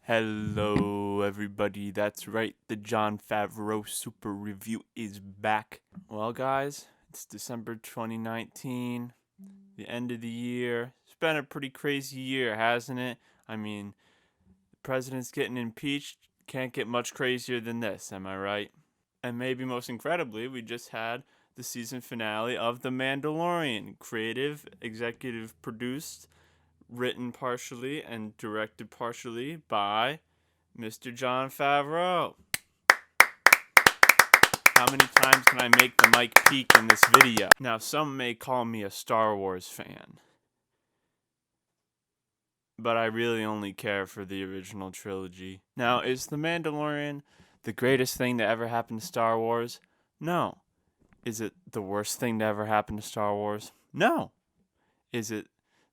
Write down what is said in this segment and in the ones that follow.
Hello, everybody. That's right. The John Favreau Super Review is back. Well, guys, it's December 2019, the end of the year. It's been a pretty crazy year, hasn't it? I mean, the president's getting impeached. Can't get much crazier than this, am I right? And maybe most incredibly, we just had the season finale of The Mandalorian. Creative, executive produced, written partially and directed partially by Mr. John Favreau. How many times can I make the mic peak in this video? Now, some may call me a Star Wars fan, but I really only care for the original trilogy. Now, is The Mandalorian the greatest thing to ever happen to Star Wars? No. Is it the worst thing to ever happen to Star Wars? No. Is it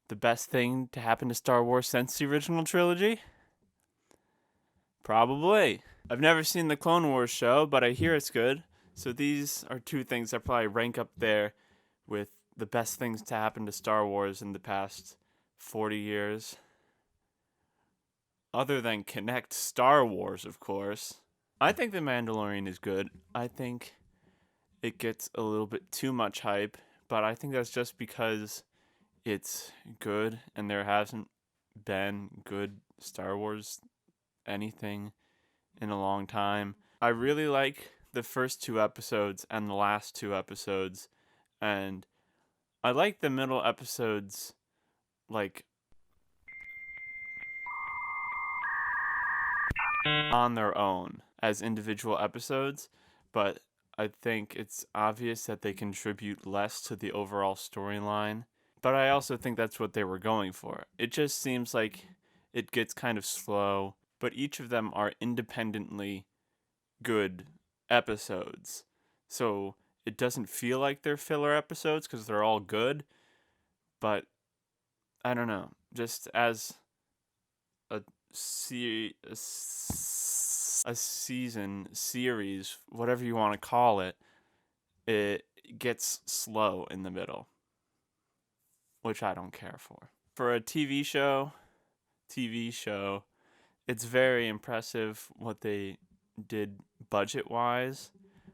the best thing to happen to Star Wars since the original trilogy? Probably. I've never seen the Clone Wars show, but I hear it's good. So these are two things that probably rank up there with the best things to happen to Star Wars in the past 40 years. Other than connect Star Wars, of course. I think The Mandalorian is good. I think it gets a little bit too much hype, but I think that's just because it's good and there hasn't been good Star Wars anything in a long time. I really like the first two episodes and the last two episodes, and I like the middle episodes like on their own as individual episodes, but I think it's obvious that they contribute less to the overall storyline. But I also think that's what they were going for. It just seems like it gets kind of slow, but each of them are independently good episodes. So it doesn't feel like they're filler episodes because they're all good. But I don't know. Just as a season, series, whatever you want to call it, it gets slow in the middle, which I don't care for. For a TV show, it's very impressive what they did budget-wise.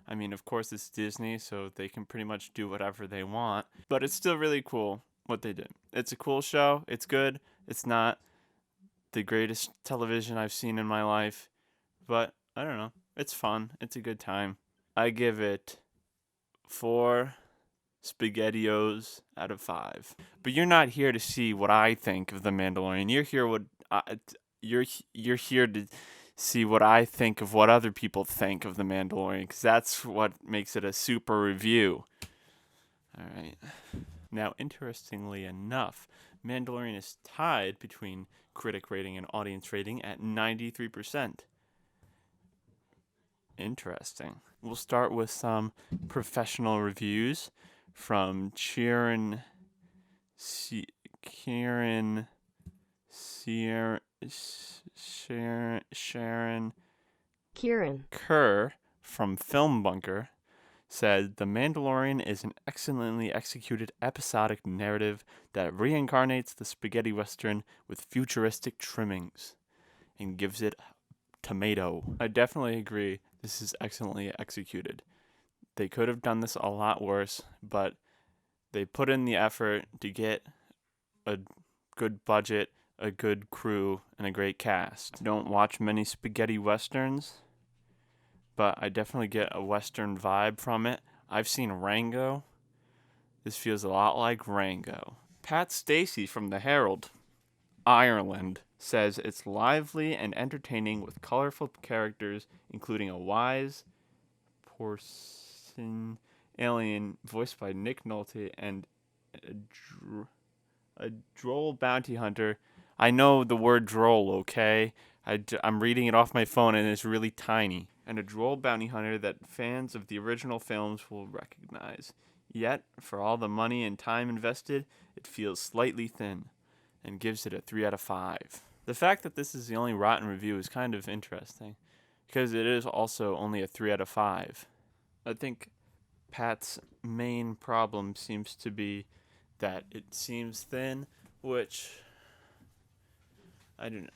I mean, of course, it's Disney, so they can pretty much do whatever they want. But it's still really cool what they did. It's a cool show. It's good. It's not the greatest television I've seen in my life. But, I don't know. It's fun. It's a good time. I give it 4 SpaghettiOs out of 5. But you're not here to see what I think of The Mandalorian. You're here to see what I think of what other people think of The Mandalorian, because that's what makes it a super review. All right. Now, interestingly enough, Mandalorian is tied between critic rating and audience rating at 93%. Interesting. We'll start with some professional reviews from Sharon Kerr from Film Bunker said, "The Mandalorian is an excellently executed episodic narrative that reincarnates the spaghetti western with futuristic trimmings and gives it tomato." I definitely agree. This is excellently executed. They could have done this a lot worse, but they put in the effort to get a good budget, a good crew, and a great cast. I don't watch many spaghetti westerns, but I definitely get a western vibe from it. I've seen Rango. This feels a lot like Rango. Pat Stacey from the Herald, Ireland, says it's lively and entertaining with colorful characters, including a wise porcine alien voiced by Nick Nolte and a droll bounty hunter. I know the word droll, okay? I'm reading it off my phone and it's really tiny. And a droll bounty hunter that fans of the original films will recognize. Yet, for all the money and time invested, it feels slightly thin, and gives it a 3 out of 5. The fact that this is the only rotten review is kind of interesting, because it is also only a 3 out of 5. I think Pat's main problem seems to be that it seems thin, which I don't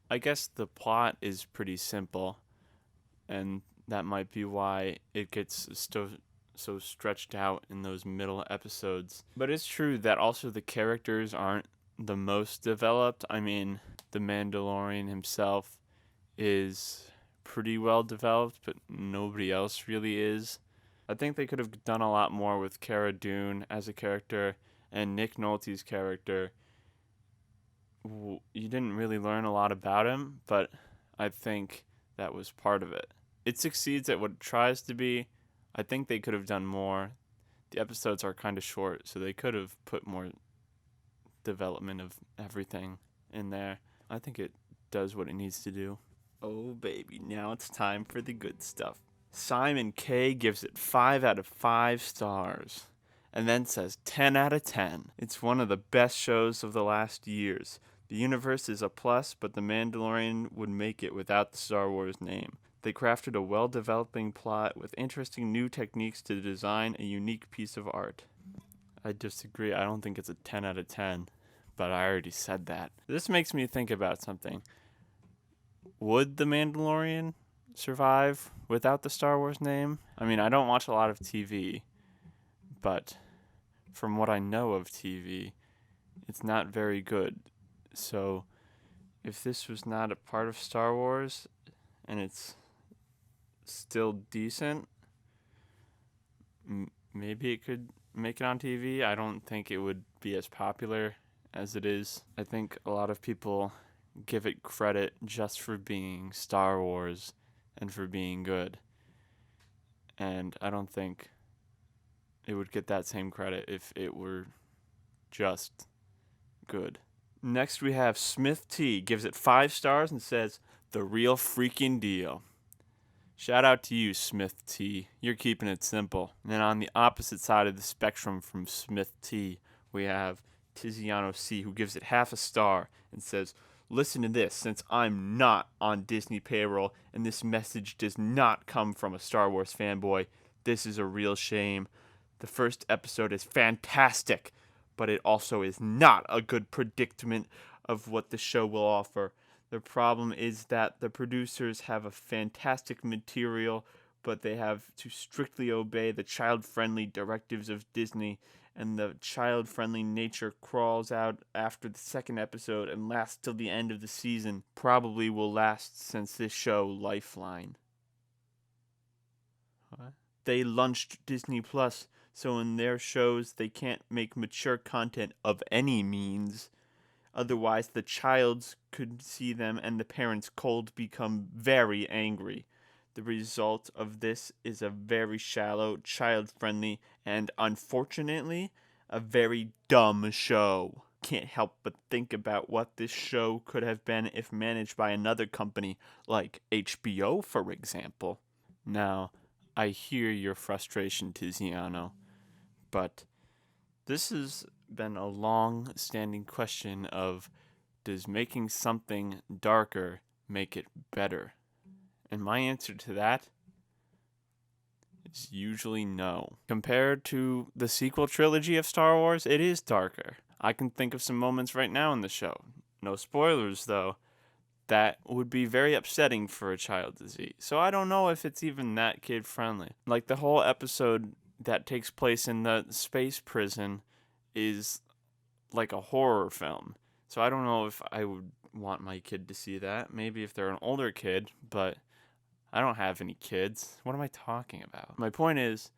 I guess the plot is pretty simple, and that might be why it gets so stretched out in those middle episodes. But it's true that also the characters aren't the most developed. I mean, the Mandalorian himself is pretty well developed, but nobody else really is. I think they could have done a lot more with Cara Dune as a character and Nick Nolte's character. You didn't really learn a lot about him, but I think that was part of it. It succeeds at what it tries to be. I think they could have done more. The episodes are kind of short, so they could have put more development of everything in there. I think it does what it needs to do. Oh, baby, now it's time for the good stuff. Simon K gives it 5 out of 5 stars, and then says 10 out of 10. It's one of the best shows of the last years. The universe is a plus, but The Mandalorian would make it without the Star Wars name. They crafted a well-developing plot with interesting new techniques to design a unique piece of art. I disagree. I don't think it's a 10 out of 10, but I already said that. This makes me think about something. Would The Mandalorian survive without the Star Wars name? I mean, I don't watch a lot of TV, but from what I know of TV, it's not very good. So if this was not a part of Star Wars and it's still decent, maybe it could make it on TV. I don't think it would be as popular as it is. I think a lot of people give it credit just for being Star Wars and for being good. And I don't think it would get that same credit if it were just good. Next we have Smith T. Gives it 5 stars and says, the real freaking deal. Shout out to you, Smith T. You're keeping it simple. And then on the opposite side of the spectrum from Smith T, we have Tiziano C, who gives it half a star and says, listen to this, since I'm not on Disney payroll and this message does not come from a Star Wars fanboy, this is a real shame. The first episode is fantastic, but it also is not a good predicament of what the show will offer. The problem is that the producers have a fantastic material, but they have to strictly obey the child-friendly directives of Disney, and the child-friendly nature crawls out after the second episode and lasts till the end of the season. Probably will last since this show Lifeline. What? They launched Disney Plus, so in their shows they can't make mature content of any means. Otherwise, the childs could see them and the parents cold become very angry. The result of this is a very shallow, child-friendly, and unfortunately, a very dumb show. Can't help but think about what this show could have been if managed by another company, like HBO, for example. Now, I hear your frustration, Tiziano, but this has been a long-standing question of, does making something darker make it better? And my answer to that is usually no. Compared to the sequel trilogy of Star Wars, it is darker. I can think of some moments right now in the show. No spoilers, though. That would be very upsetting for a child to see. So I don't know if it's even that kid-friendly. Like the whole episode that takes place in the space prison is like a horror film. So I don't know if I would want my kid to see that. Maybe if they're an older kid, but I don't have any kids. What am I talking about? My point is,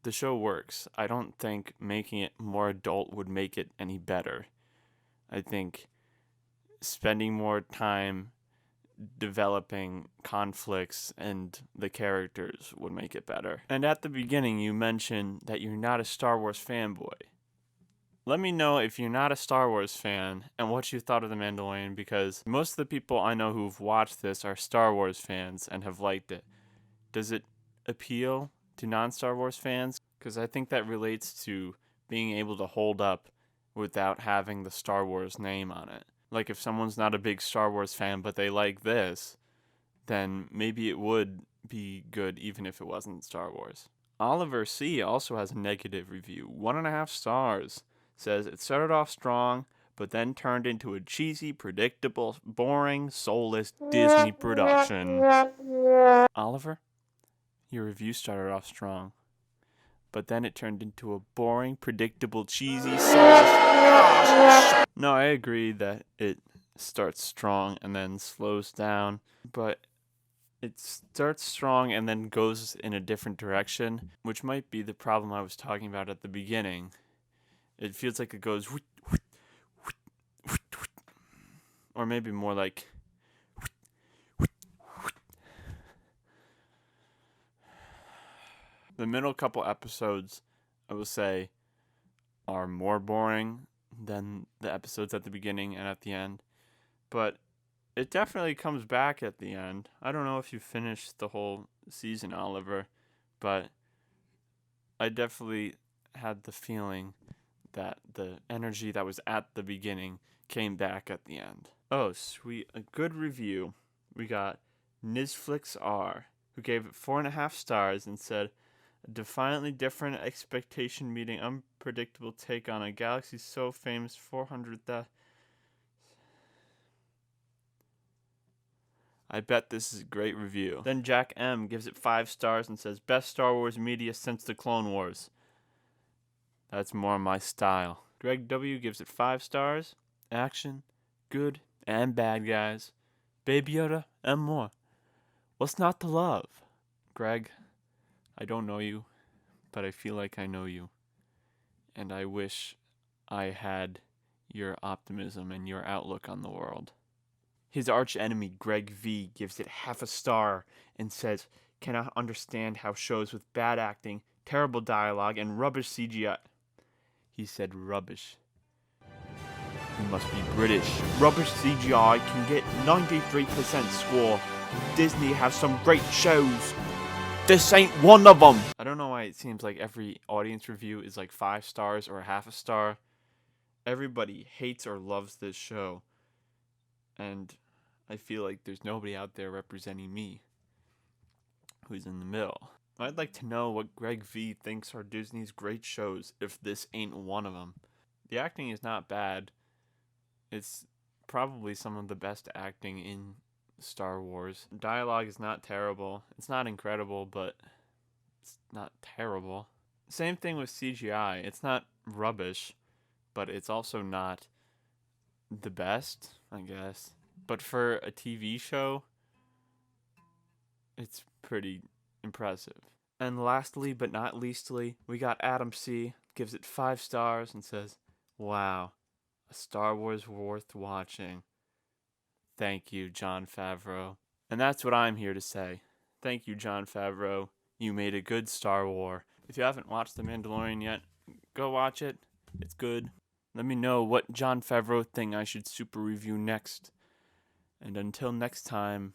the show works. I don't think making it more adult would make it any better. I think spending more time developing conflicts and the characters would make it better. And at the beginning, you mentioned that you're not a Star Wars fanboy. Let me know if you're not a Star Wars fan and what you thought of The Mandalorian, because most of the people I know who've watched this are Star Wars fans and have liked it. Does it appeal to non-Star Wars fans? Because I think that relates to being able to hold up without having the Star Wars name on it. Like if someone's not a big Star Wars fan but they like this, then maybe it would be good even if it wasn't Star Wars. Oliver C. also has a negative review, 1.5 stars. Says, it started off strong, but then turned into a cheesy, predictable, boring, soulless Disney production. Oliver, your review started off strong, but then it turned into a boring, predictable, cheesy, soulless... No, I agree that it starts strong and then slows down, but it starts strong and then goes in a different direction, which might be the problem I was talking about at the beginning. It feels like it goes... or maybe more like... The middle couple episodes, I will say, are more boring than the episodes at the beginning and at the end. But it definitely comes back at the end. I don't know if you finished the whole season, Oliver, but I definitely had the feeling that the energy that was at the beginning came back at the end. Oh, sweet. A good review. We got Nizflix R, who gave it 4.5 stars and said, a defiantly different expectation meeting unpredictable take on a galaxy so famous 400,000. I bet this is a great review. Then Jack M gives it 5 stars and says, best Star Wars media since the Clone Wars. That's more my style. Greg W gives it 5 stars. Action, good and bad guys, Baby Yoda, and more. What's not to love? Greg, I don't know you, but I feel like I know you. And I wish I had your optimism and your outlook on the world. His arch enemy, Greg V, gives it half a star and says, cannot understand how shows with bad acting, terrible dialogue, and rubbish CGI. He said rubbish. He must be British. Rubbish CGI can get 93% score. Disney have some great shows. This ain't one of them. I don't know why it seems like every audience review is like 5 stars or half a star. Everybody hates or loves this show. And I feel like there's nobody out there representing me who's in the middle. I'd like to know what Greg V thinks are Disney's great shows if this ain't one of them. The acting is not bad. It's probably some of the best acting in Star Wars. Dialogue is not terrible. It's not incredible, but it's not terrible. Same thing with CGI. It's not rubbish, but it's also not the best, I guess. But for a TV show, it's pretty impressive. And lastly, but not leastly, we got Adam C. Gives it 5 stars and says, wow, a Star Wars worth watching. Thank you, Jon Favreau. And that's what I'm here to say. Thank you, Jon Favreau. You made a good Star Wars. If you haven't watched The Mandalorian yet, go watch it. It's good. Let me know what Jon Favreau thing I should super review next. And until next time,